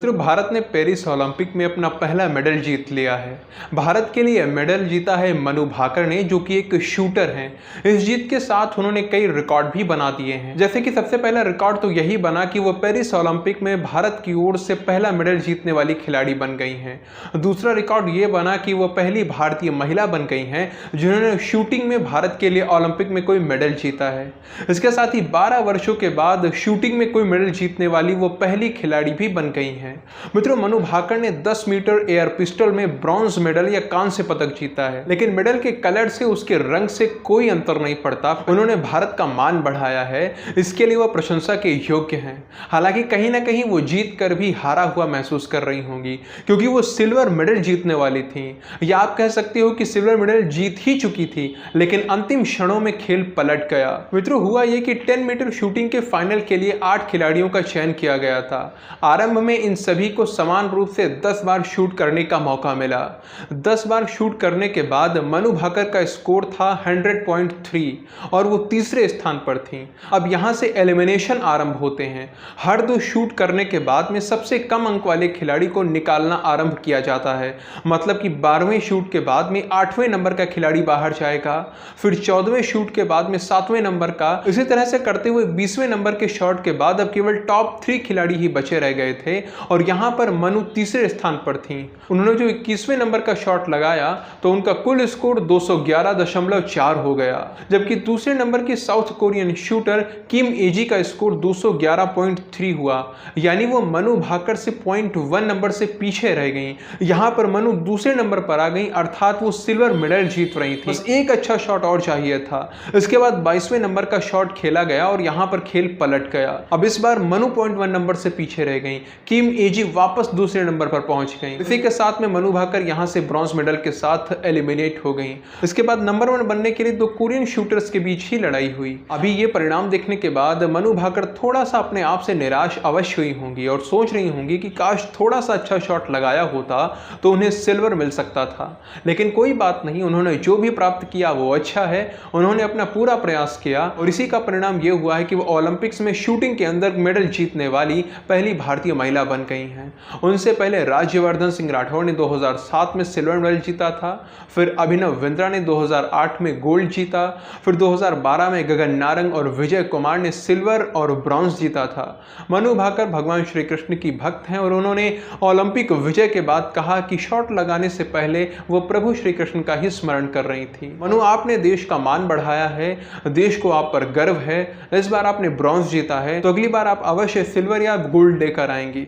तो भारत ने Paris Olympic में अपना पहला मेडल जीत लिया है। भारत के लिए मेडल जीता है मनु भाकर ने, जो कि एक शूटर हैं। इस जीत के साथ उन्होंने कई रिकॉर्ड भी बना दिए हैं। जैसे कि सबसे पहला रिकॉर्ड तो यही बना कि वो पेरिस ओलंपिक में भारत की ओर से पहला मेडल जीतने वाली खिलाड़ी बन गई हैं। दूसरा रिकॉर्ड ये बना कि वो पहली भारतीय महिला बन गई हैं जिन्होंने शूटिंग में भारत के लिए ओलंपिक में कोई मेडल जीता है। इसके साथ ही 12 वर्षों के बाद शूटिंग में कोई मेडल जीतने वाली वो पहली खिलाड़ी भी बन गई हैं। मित्रों, मनु भाकर ने 10 मीटर एयर पिस्टल में ब्रॉन्ज मेडल या कांस्य पदक जीता है, लेकिन मेडल के कलर से, उसके रंग से कोई अंतर नहीं पड़ता। उन्होंने भारत का मान बढ़ाया है, इसके लिए वह प्रशंसा के योग्य हैं। हालांकि कहीं ना कहीं वो जीत कर भी हारा हुआ महसूस कर रही होंगी, क्योंकि वो सिल्वर मेडल जीतने वाली थी, या आप कह सकते हो कि सिल्वर मेडल जीत ही चुकी थी, लेकिन अंतिम क्षणों में खेल पलट गया। मित्रों, हुआ यह कि 10 मीटर शूटिंग के फाइनल के लिए 8 खिलाड़ियों का चयन किया गया था। आरंभ में इन सभी को समान रूप से 10 बार शूट करने का मौका मिला। 10 बार शूट करने के बाद मनु भाकर का स्कोर था 100.3 और वो तीसरे स्थान पर थी। अब यहां से एलिमिनेशन आरंभ होते हैं। हर 2 शूट करने के बाद में सबसे कम अंक वाले खिलाड़ी को निकालना आरंभ किया जाता है। मतलब कि 12वें शूट के बाद में 8वें नंबर का खिलाड़ी बाहर जाएगा, फिर 14वें शूट के बाद में 7वें नंबर का। इसी तरह से करते हुए 20वें नंबर के शॉट के बाद अब केवल टॉप 3 खिलाड़ी ही बचे रह गए थे और यहां पर मनु तीसरे स्थान पर थी। उन्होंने जो 21वें नंबर का शॉट लगाया तो उनका कुल स्कोर 211.4 हो गया, जबकि दूसरे नंबर की साउथ कोरियन शूटर किम एजी का स्कोर 211.3 हुआ, यानी वो मनु भाकर से 0.1 नंबर से पीछे रह गई। यहां पर मनु दूसरे नंबर पर आ गई, अर्थात वो सिल्वर मेडल जीत रही थी। बस एक अच्छा शॉट और चाहिए था। इसके बाद 22वें नंबर का शॉट खेला गया और यहां पर खेल पलट गया। अब इस बार मनु 0.1 नंबर से पीछे रह गई, किम एजी वापस दूसरे नंबर पर पहुंच गई। इसी के साथ में मनु भाकर यहां से ब्रॉन्ज मेडल के साथ एलिमिनेट हो गई। इसके बाद नंबर 1 बनने के लिए 2 कोरियन शूटर्स के बीच ही लड़ाई हुई। अभी ये परिणाम देखने के बाद मनु भाकर थोड़ा सा अपने आप से निराश अवश्य हुई होंगी और सोच रही होंगी कि काश थोड़ा सा अच्छा शॉट लगाया होता तो उन्हें सिल्वर मिल सकता था। लेकिन कोई बात नहीं, उन्होंने जो भी प्राप्त किया वो अच्छा है। उन्होंने अपना पूरा प्रयास किया और इसी का परिणाम ये हुआ है कि वो ओलंपिक्स में शूटिंग के अंदर मेडल जीतने वाली पहली भारतीय महिला बन गई हैं। उनसे पहले राज्यवर्धन सिंह राठौड़ ने 2007 में सिल्वर मेडल जीता था, फिर अभिनव बिंद्रा ने 2008 में गोल्ड जीता, फिर 2012 में गगन नारंग और विजय कुमार ने सिल्वर और ब्रॉन्ज जीता था। मनु भाकर भगवान श्री कृष्ण की भक्त हैं और उन्होंने ओलंपिक विजय के बाद कहा कि शॉट लगाने से पहले वो प्रभु श्री कृष्ण का ही स्मरण कर रही थी। मनु, आपने देश का मान बढ़ाया है, देश को आप पर गर्व है। इस बार आपने ब्रॉन्ज जीता है, तो अगली बार आप अवश्य सिल्वर या गोल्ड लेकर आएंगी।